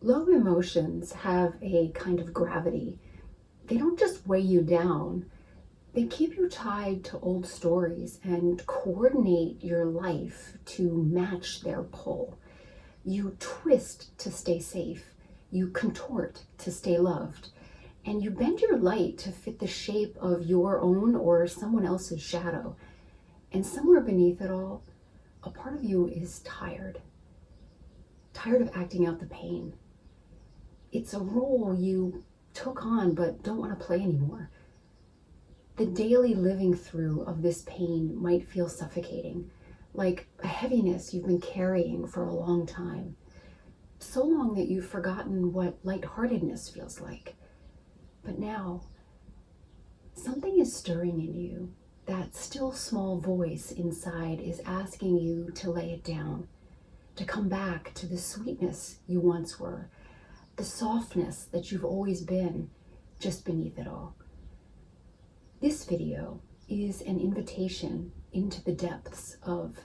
Low emotions have a kind of gravity. They don't just weigh you down, they keep you tied to old stories and coordinate your life to match their pull. You twist to stay safe, you contort to stay loved, and you bend your light to fit the shape of your own or someone else's shadow. And somewhere beneath it all, a part of you is tired of acting out the pain. It's a role you took on but don't want to play anymore. The daily living through of this pain might feel suffocating, like a heaviness you've been carrying for a long time. So long that you've forgotten what lightheartedness feels like. But now, something is stirring in you. That still small voice inside is asking you to lay it down, to come back to the sweetness you once were, the softness that you've always been, just beneath it all. This video is an invitation into the depths of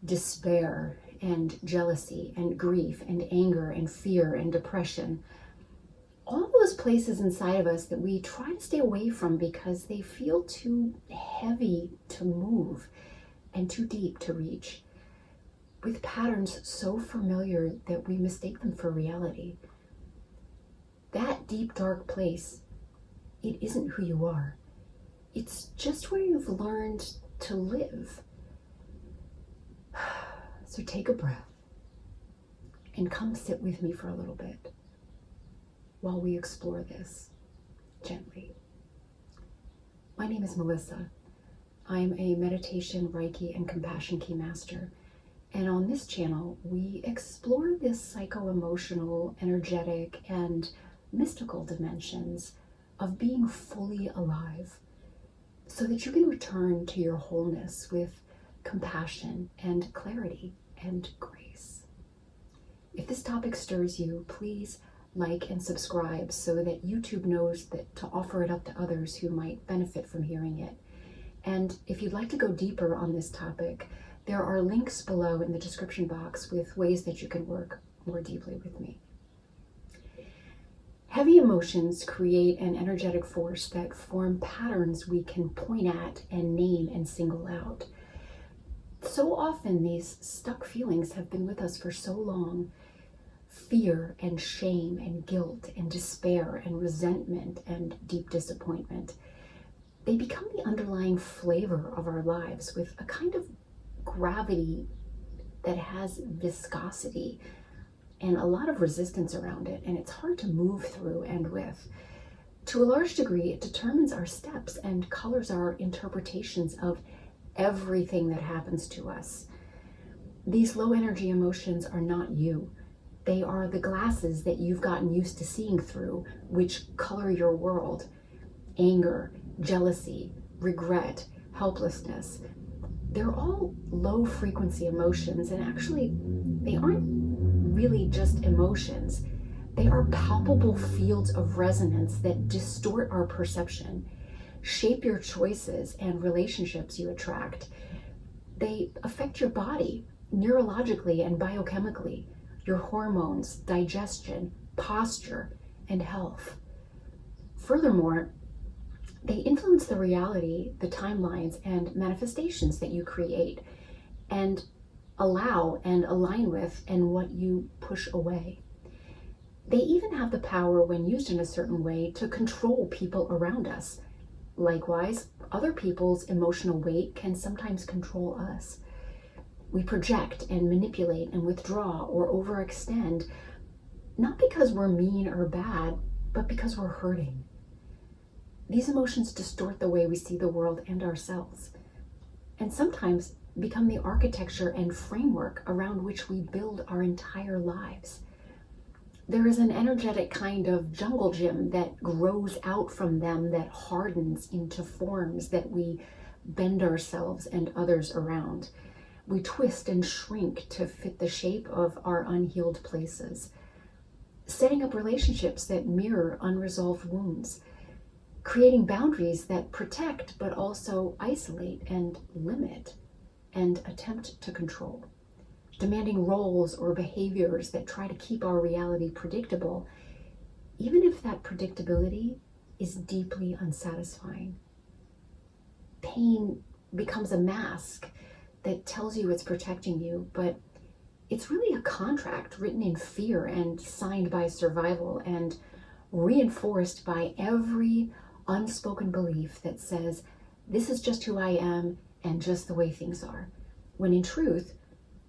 despair and jealousy and grief and anger and fear and depression. All those places inside of us that we try to stay away from because they feel too heavy to move and too deep to reach, with patterns so familiar that we mistake them for reality. That deep, dark place, it isn't who you are. It's just where you've learned to live. So take a breath and come sit with me for a little bit while we explore this gently. My name is Melissa. I'm a meditation, Reiki, and compassion key master. And on this channel, we explore this psycho-emotional, energetic, and mystical dimensions of being fully alive so that you can return to your wholeness with compassion and clarity and grace. If this topic stirs you, please like and subscribe so that YouTube knows that to offer it up to others who might benefit from hearing it. And if you'd like to go deeper on this topic, there are links below in the description box with ways that you can work more deeply with me. Heavy emotions create an energetic force that form patterns we can point at and name and single out. So often these stuck feelings have been with us for so long. Fear and shame and guilt and despair and resentment and deep disappointment. They become the underlying flavor of our lives with a kind of gravity that has viscosity and a lot of resistance around it, and it's hard to move through and with. To a large degree, it determines our steps and colors our interpretations of everything that happens to us. These low energy emotions are not you. They are the glasses that you've gotten used to seeing through, which color your world. Anger, jealousy, regret, helplessness. They're all low frequency emotions, and actually they aren't really just emotions. They are palpable fields of resonance that distort our perception, shape your choices and relationships you attract. They affect your body neurologically and biochemically, your hormones, digestion, posture, and health. Furthermore, they influence the reality, the timelines, and manifestations that you create and allow and align with, and what you push away. They even have the power, when used in a certain way, to control people around us. Likewise, other people's emotional weight can sometimes control us. We project and manipulate and withdraw or overextend, not because we're mean or bad, but because we're hurting. These emotions distort the way we see the world and ourselves, and sometimes become the architecture and framework around which we build our entire lives. There is an energetic kind of jungle gym that grows out from them, that hardens into forms that we bend ourselves and others around. We twist and shrink to fit the shape of our unhealed places, setting up relationships that mirror unresolved wounds, creating boundaries that protect but also isolate and limit and attempt to control. demanding roles or behaviors that try to keep our reality predictable, even if that predictability is deeply unsatisfying. Pain becomes a mask that tells you it's protecting you, but it's really a contract written in fear and signed by survival and reinforced by every unspoken belief that says, this is just who I am and just the way things are. When in truth,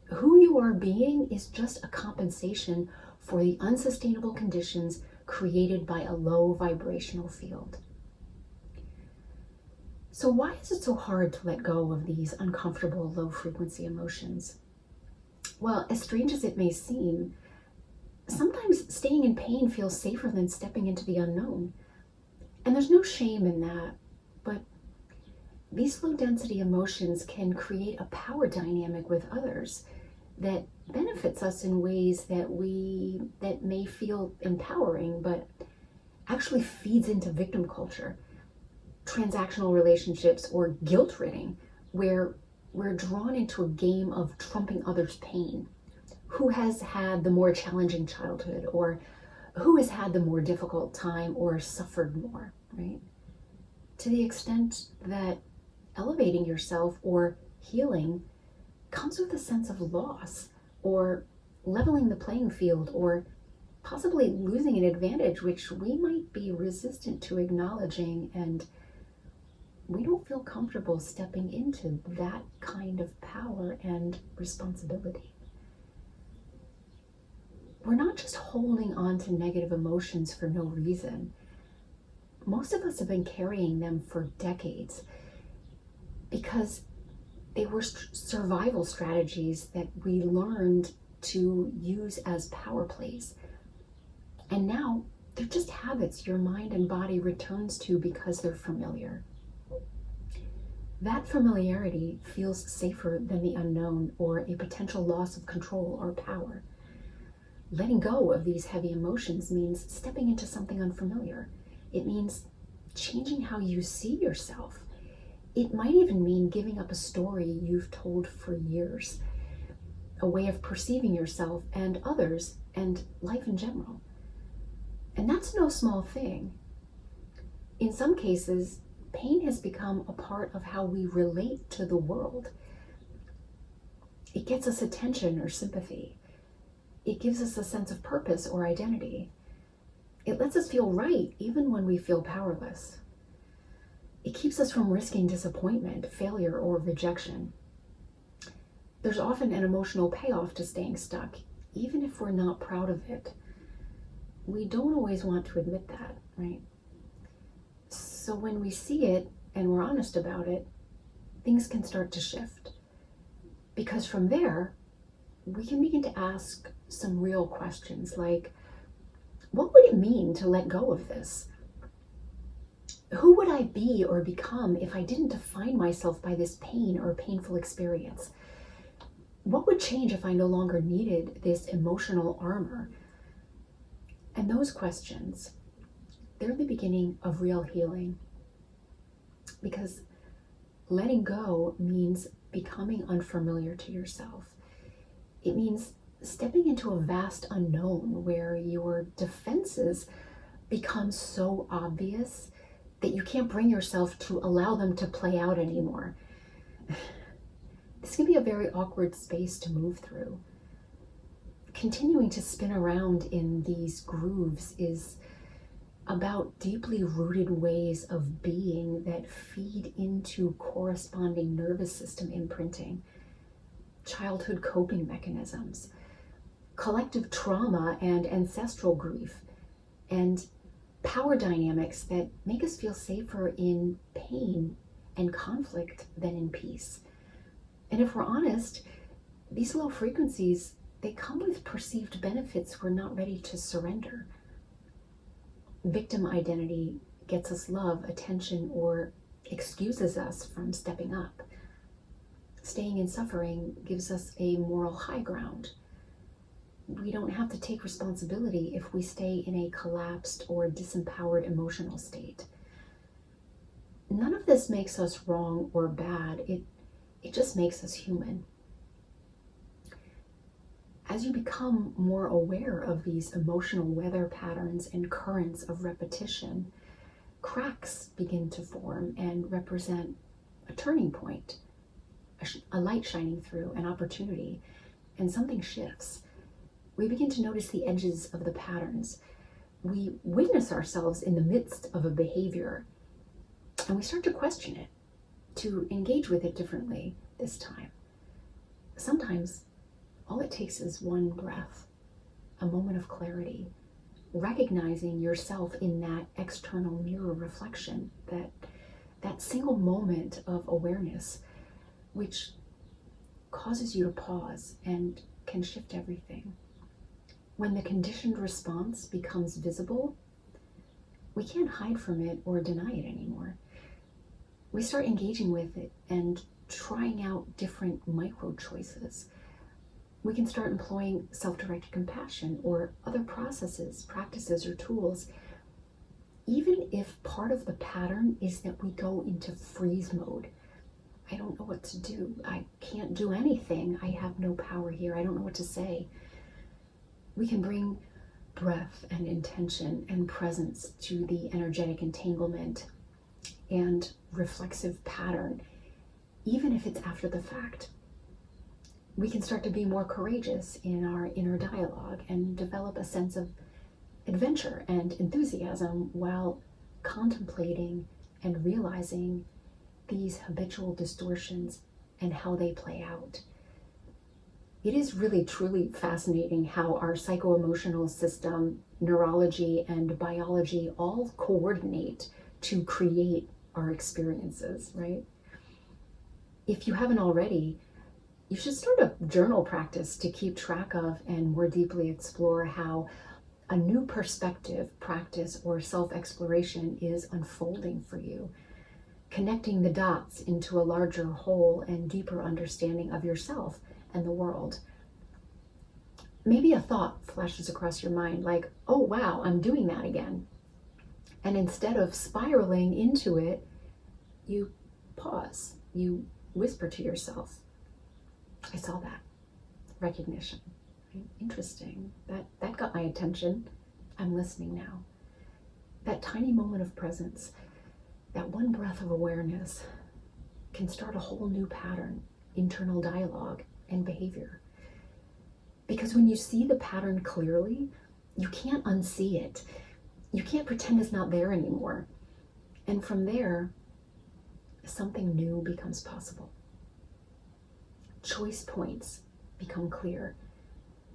who you are being is just a compensation for the unsustainable conditions created by a low vibrational field. So why is it so hard to let go of these uncomfortable low frequency emotions? Well, as strange as it may seem, sometimes staying in pain feels safer than stepping into the unknown. And there's no shame in that, but these low density emotions can create a power dynamic with others that benefits us in ways that may feel empowering, but actually feeds into victim culture, transactional relationships, or guilt-riding, where we're drawn into a game of trumping others' pain. Who has had the more challenging childhood, or who has had the more difficult time or suffered more, right? To the extent that elevating yourself or healing comes with a sense of loss, or leveling the playing field, or possibly losing an advantage which we might be resistant to acknowledging, and we don't feel comfortable stepping into that kind of power and responsibility. We're not just holding on to negative emotions for no reason. Most of us have been carrying them for decades because they were survival strategies that we learned to use as power plays. And now they're just habits your mind and body returns to because they're familiar. That familiarity feels safer than the unknown or a potential loss of control or power. Letting go of these heavy emotions means stepping into something unfamiliar. It means changing how you see yourself. It might even mean giving up a story you've told for years, a way of perceiving yourself and others and life in general. And that's no small thing. In some cases, pain has become a part of how we relate to the world. It gets us attention or sympathy. It gives us a sense of purpose or identity. It lets us feel right even when we feel powerless. It keeps us from risking disappointment, failure, or rejection. There's often an emotional payoff to staying stuck, even if we're not proud of it. We don't always want to admit that, right? So when we see it and we're honest about it, things can start to shift. Because from there, we can begin to ask some real questions like, what would it mean to let go of this? Who would I be or become if I didn't define myself by this pain or painful experience? What would change if I no longer needed this emotional armor? And those questions, they're the beginning of real healing. Because letting go means becoming unfamiliar to yourself. It means stepping into a vast unknown where your defenses become so obvious that you can't bring yourself to allow them to play out anymore. This can be a very awkward space to move through. Continuing to spin around in these grooves is about deeply rooted ways of being that feed into corresponding nervous system imprinting, childhood coping mechanisms, collective trauma and ancestral grief, and power dynamics that make us feel safer in pain and conflict than in peace. And if we're honest, these low frequencies, they come with perceived benefits we're not ready to surrender. Victim identity gets us love, attention, or excuses us from stepping up. Staying in suffering gives us a moral high ground. We don't have to take responsibility if we stay in a collapsed or disempowered emotional state. None of this makes us wrong or bad. It just makes us human. As you become more aware of these emotional weather patterns and currents of repetition, cracks begin to form and represent a turning point, a light shining through, an opportunity, and something shifts. We begin to notice the edges of the patterns. We witness ourselves in the midst of a behavior, and we start to question it, to engage with it differently this time. Sometimes all it takes is one breath, a moment of clarity, recognizing yourself in that external mirror reflection, that single moment of awareness, which causes you to pause and can shift everything. When the conditioned response becomes visible, we can't hide from it or deny it anymore. We start engaging with it and trying out different micro choices. We can start employing self-directed compassion or other processes, practices, or tools, even if part of the pattern is that we go into freeze mode. I don't know what to do. I can't do anything. I have no power here. I don't know what to say. We can bring breath and intention and presence to the energetic entanglement and reflexive pattern, even if it's after the fact. We can start to be more courageous in our inner dialogue and develop a sense of adventure and enthusiasm while contemplating and realizing these habitual distortions and how they play out. It is really truly fascinating how our psycho-emotional system, neurology, and biology all coordinate to create our experiences, right? If you haven't already, you should start a journal practice to keep track of and more deeply explore how a new perspective, practice, or self-exploration is unfolding for you, connecting the dots into a larger whole and deeper understanding of yourself and the world. Maybe a thought flashes across your mind like, oh wow, I'm doing that again. And instead of spiraling into it, you pause, you whisper to yourself, I saw that. Recognition. Interesting. That got my attention. I'm listening now. That tiny moment of presence, that one breath of awareness can start a whole new pattern, internal dialogue, and behavior. Because when you see the pattern clearly, you can't unsee it. You can't pretend it's not there anymore. And from there, something new becomes possible. Choice points become clear.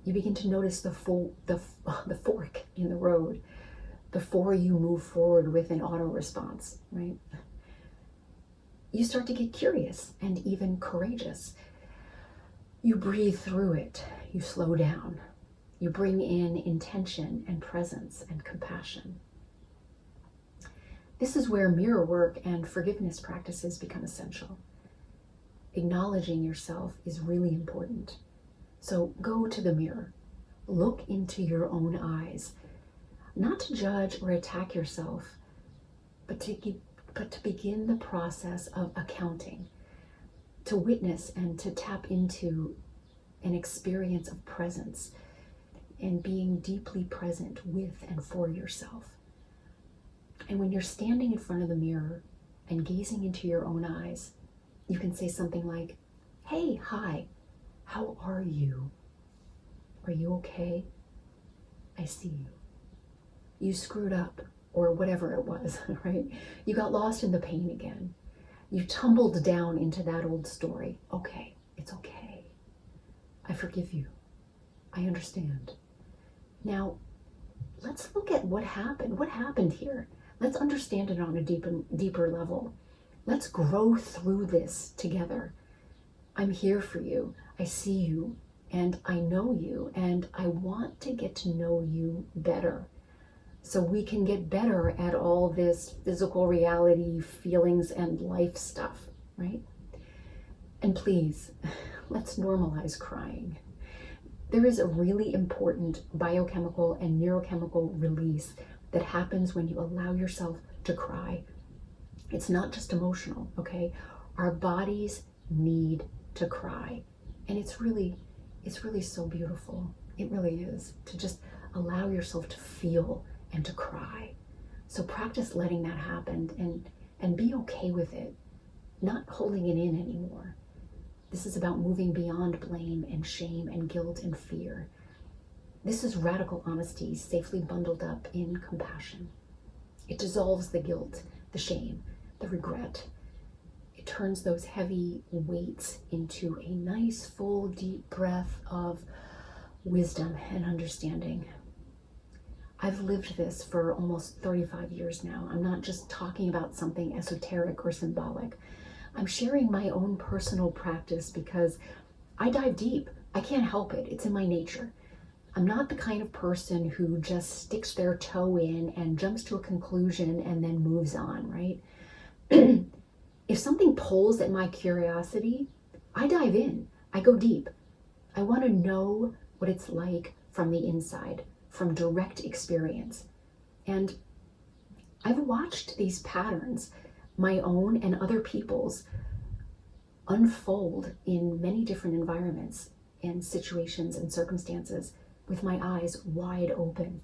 You begin to notice the fork in the road before you move forward with an auto response, right? You start to get curious and even courageous. You breathe through it. You slow down. You bring in intention and presence and compassion. This is where mirror work and forgiveness practices become essential. Acknowledging yourself is really important. So go to the mirror. Look into your own eyes. Not to judge or attack yourself, but to begin the process of accounting, to witness and to tap into an experience of presence and being deeply present with and for yourself. And when you're standing in front of the mirror and gazing into your own eyes, you can say something like, hey, hi, how are you? Are you okay? I see you. You screwed up, or whatever it was, right? You got lost in the pain again. You tumbled down into that old story. Okay, it's okay. I forgive you. I understand. Now, let's look at what happened. What happened here? Let's understand it on a deeper level. Let's grow through this together. I'm here for you. I see you, and I know you, and I want to get to know you better, so we can get better at all this physical reality, feelings, and life stuff, right? And please, let's normalize crying. There is a really important biochemical and neurochemical release that happens when you allow yourself to cry. It's not just emotional, okay? Our bodies need to cry. And it's It's really so beautiful. It really is, to just allow yourself to feel and to cry. So practice letting that happen and be okay with it, not holding it in anymore. This is about moving beyond blame and shame and guilt and fear. This is radical honesty safely bundled up in compassion. It dissolves the guilt, the shame, the regret. It turns those heavy weights into a nice, full, deep breath of wisdom and understanding. I've lived this for almost 35 years now. I'm not just talking about something esoteric or symbolic. I'm sharing my own personal practice because I dive deep. I can't help it. It's in my nature. I'm not the kind of person who just sticks their toe in and jumps to a conclusion and then moves on, right? If something pulls at my curiosity, I dive in. I go deep. I want to know what it's like from the inside, from direct experience. And I've watched these patterns, my own and other people's, unfold in many different environments and situations and circumstances with my eyes wide open.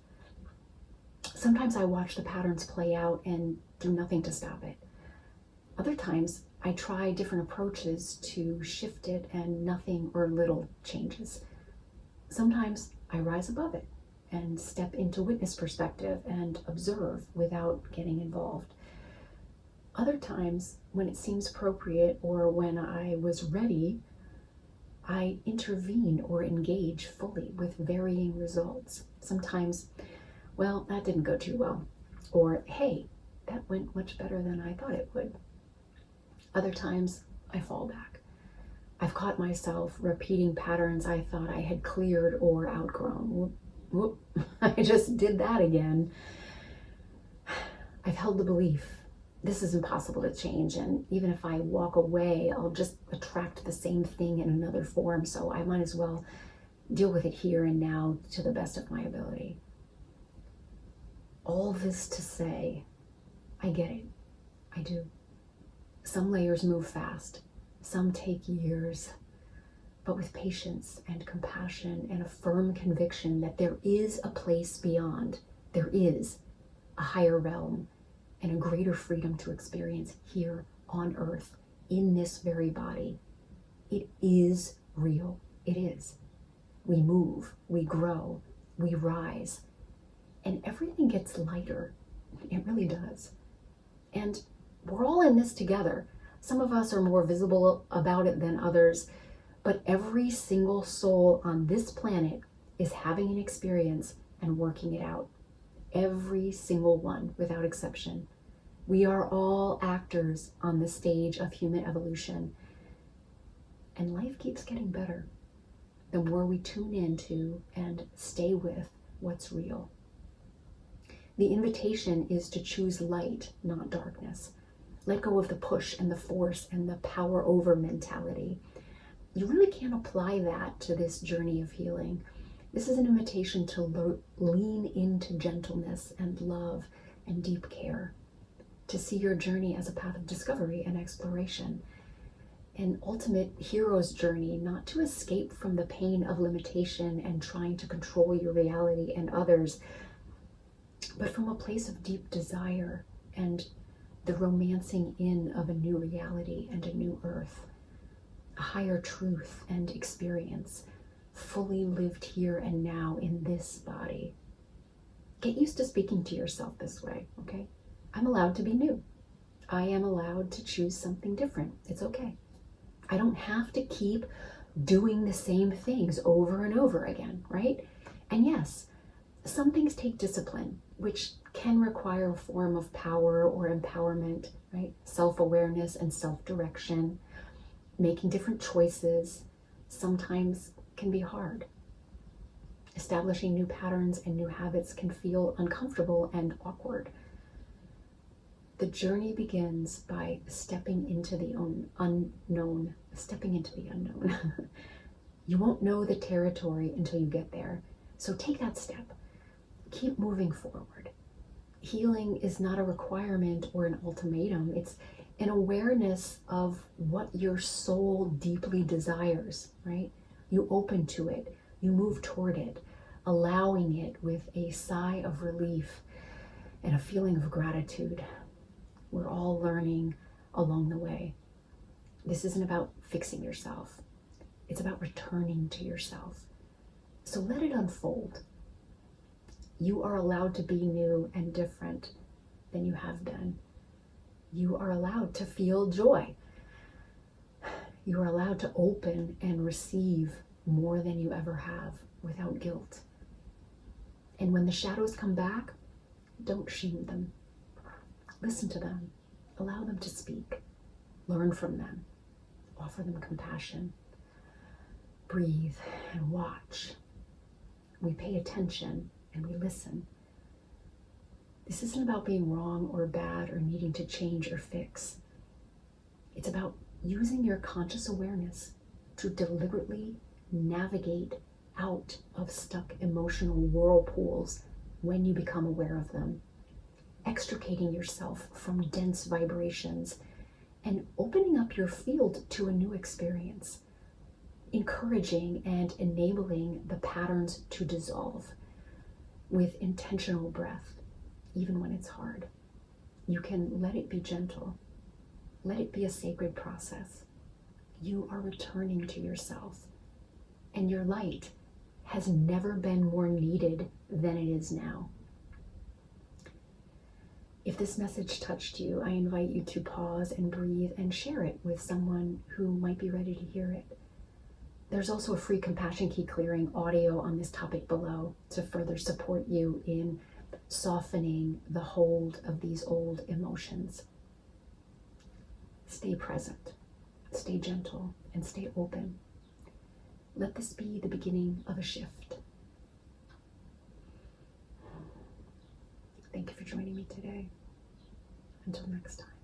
Sometimes I watch the patterns play out and do nothing to stop it. Other times I try different approaches to shift it and nothing or little changes. Sometimes I rise above it and step into witness perspective and observe without getting involved. Other times, when it seems appropriate or when I was ready, I intervene or engage fully with varying results. Sometimes, well, that didn't go too well. Or, hey, that went much better than I thought it would. Other times, I fall back. I've caught myself repeating patterns I thought I had cleared or outgrown. Whoop, I just did that again. I've held the belief, this is impossible to change, and even if I walk away, I'll just attract the same thing in another form, so I might as well deal with it here and now to the best of my ability. All this to say, I get it. I do. Some layers move fast. Some take years. But with patience and compassion and a firm conviction that there is a place beyond, there is a higher realm and a greater freedom to experience here on earth in this very body. It is real. It is. We move, we grow, we rise, and everything gets lighter. It really does. And we're all in this together. Some of us are more visible about it than others, but every single soul on this planet is having an experience and working it out. Every single one, without exception. We are all actors on the stage of human evolution. And life keeps getting better the more we tune into and stay with what's real. The invitation is to choose light, not darkness. Let go of the push and the force and the power over mentality. You really can't apply that to this journey of healing. This is an invitation to lean into gentleness and love and deep care, to see your journey as a path of discovery and exploration, an ultimate hero's journey, not to escape from the pain of limitation and trying to control your reality and others, but from a place of deep desire and the romancing in of a new reality and a new earth, a higher truth and experience, fully lived here and now in this body. Get used to speaking to yourself this way, okay? I'm allowed to be new. I am allowed to choose something different. It's okay. I don't have to keep doing the same things over and over again, right? And yes, some things take discipline, which can require a form of power or empowerment, right? Self-awareness and self-direction. Making different choices sometimes can be hard. Establishing new patterns and new habits can feel uncomfortable and awkward. The journey begins by stepping into the unknown, You won't know the territory until you get there. So take that step. Keep moving forward. Healing is not a requirement or an ultimatum. It's an awareness of what your soul deeply desires, right? You open to it. You move toward it, allowing it with a sigh of relief and a feeling of gratitude. We're all learning along the way. This isn't about fixing yourself. It's about returning to yourself. So let it unfold. You are allowed to be new and different than you have been. You are allowed to feel joy. You are allowed to open and receive more than you ever have without guilt. And when the shadows come back, don't shame them. Listen to them. Allow them to speak. Learn from them. Offer them compassion. Breathe and watch. We pay attention and we listen. This isn't about being wrong or bad or needing to change or fix. It's about using your conscious awareness to deliberately navigate out of stuck emotional whirlpools when you become aware of them, extricating yourself from dense vibrations and opening up your field to a new experience, encouraging and enabling the patterns to dissolve with intentional breath, even when it's hard. You can let it be gentle. Let it be a sacred process. You are returning to yourself, and your light has never been more needed than it is now. If this message touched you, I invite you to pause and breathe and share it with someone who might be ready to hear it. There's also a free compassion key clearing audio on this topic below to further support you in softening the hold of these old emotions. Stay present, stay gentle, and stay open. Let this be the beginning of a shift. Thank you for joining me today. Until next time.